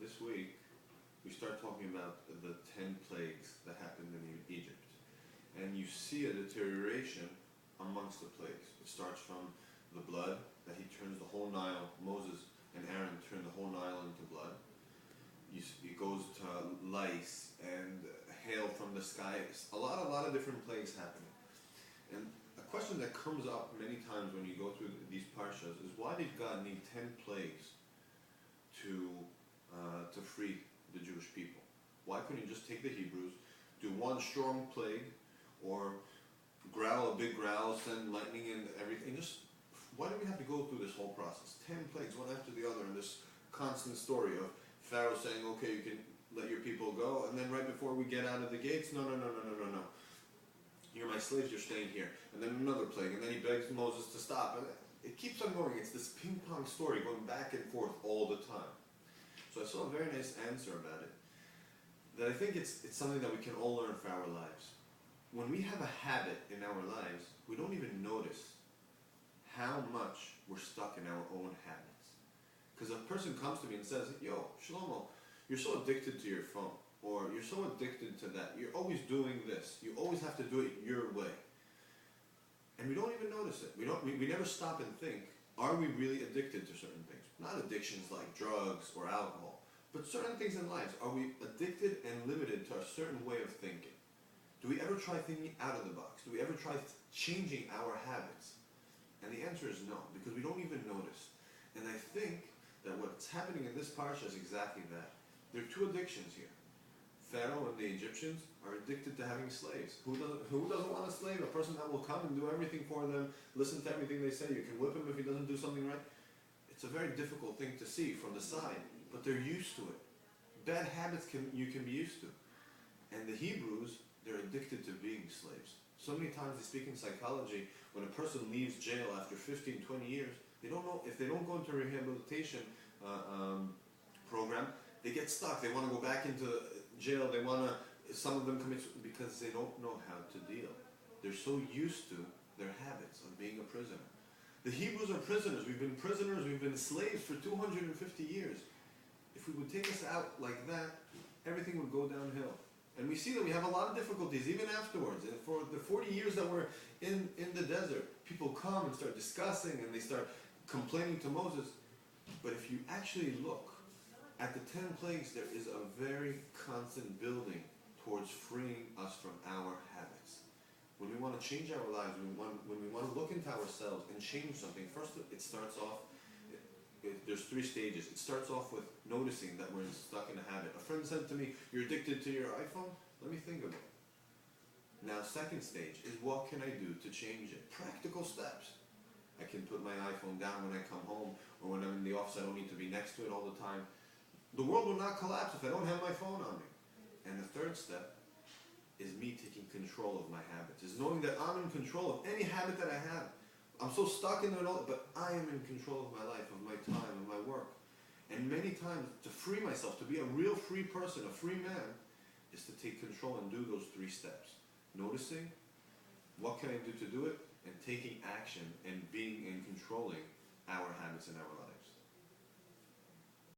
this week we start talking about the 10 plagues that happened in Egypt. And you see a deterioration amongst the plagues. It starts from the blood, that he turns the whole Nile, Moses and Aaron turn the whole Nile into blood. It goes to lice and hail from the sky. A lot of different plagues happening. And a question that comes up many times when you go through these parshas is, why did God need 10 plagues to free the Jewish people? Why couldn't he just take the Hebrews, do one strong plague, or growl a big growl, send lightning and everything? Why do we have to go through this whole process? 10 plagues, one after the other, and this constant story of Pharaoh saying, okay, you can let your people go, and then right before we get out of the gates, no. You're my slaves, you're staying here. And then another plague, and then he begs Moses to stop. And it keeps on going. It's this ping-pong story going back and forth all the time. So I saw a very nice answer about it, that I think it's something that we can all learn for our lives. When we have a habit in our lives, we don't even notice how much we're stuck in our own habits. Because a person comes to me and says, yo, Shlomo, you're so addicted to your phone, or you're so addicted to that, you're always doing this, you always have to do it your way. And we don't even notice it. We never stop and think, are we really addicted to certain things? Not addictions like drugs or alcohol, but certain things in life. Are we addicted and limited to a certain way of thinking? Do we ever try thinking out of the box? Do we ever try changing our habits? And the answer is no, because we don't even notice. And I think that what's happening in this parsha is exactly that. There are two addictions here. Pharaoh and the Egyptians are addicted to having slaves. Who doesn't want a slave? A person that will come and do everything for them, listen to everything they say. You can whip him if he doesn't do something right. It's a very difficult thing to see from the side, but they're used to it. Bad habits you can be used to. And the Hebrews, they're addicted to being slaves. So many times they speak in psychology, when a person leaves jail after 15, 20 years, they don't know, if they don't go into a rehabilitation program, they get stuck. They want to go back into jail. Some of them commit, because they don't know how to deal. They're so used to their habits of being a prisoner. The Hebrews are prisoners. We've been prisoners. We've been slaves for 250 years. If we would take us out like that, everything would go downhill. And we see that we have a lot of difficulties even afterwards. And for the 40 years that we're in the desert, people come and start discussing and they start complaining to Moses. But if you actually look at the 10 plagues, there is a very constant building towards freeing us from our habits. When we want to change our lives, when we want to look into ourselves and change something, first it starts off, there's 3 stages. It starts off with noticing that we're stuck in a habit. A friend said to me, you're addicted to your iPhone? Let me think of it. Now, second stage is, what can I do to change it? Practical steps. I can put my iPhone down when I come home, or when I'm in the office. I don't need to be next to it all the time. The world will not collapse if I don't have my phone on me. And the third step is me taking control of my habits, is knowing that I'm in control of any habit that I have. I'm so stuck in it all, but I am in control of my life, of my time, of my work. And many times, to free myself, to be a real free person, a free man, is to take control and do those 3 steps. Noticing, what can I do to do it, and taking action and being and controlling our habits in our life.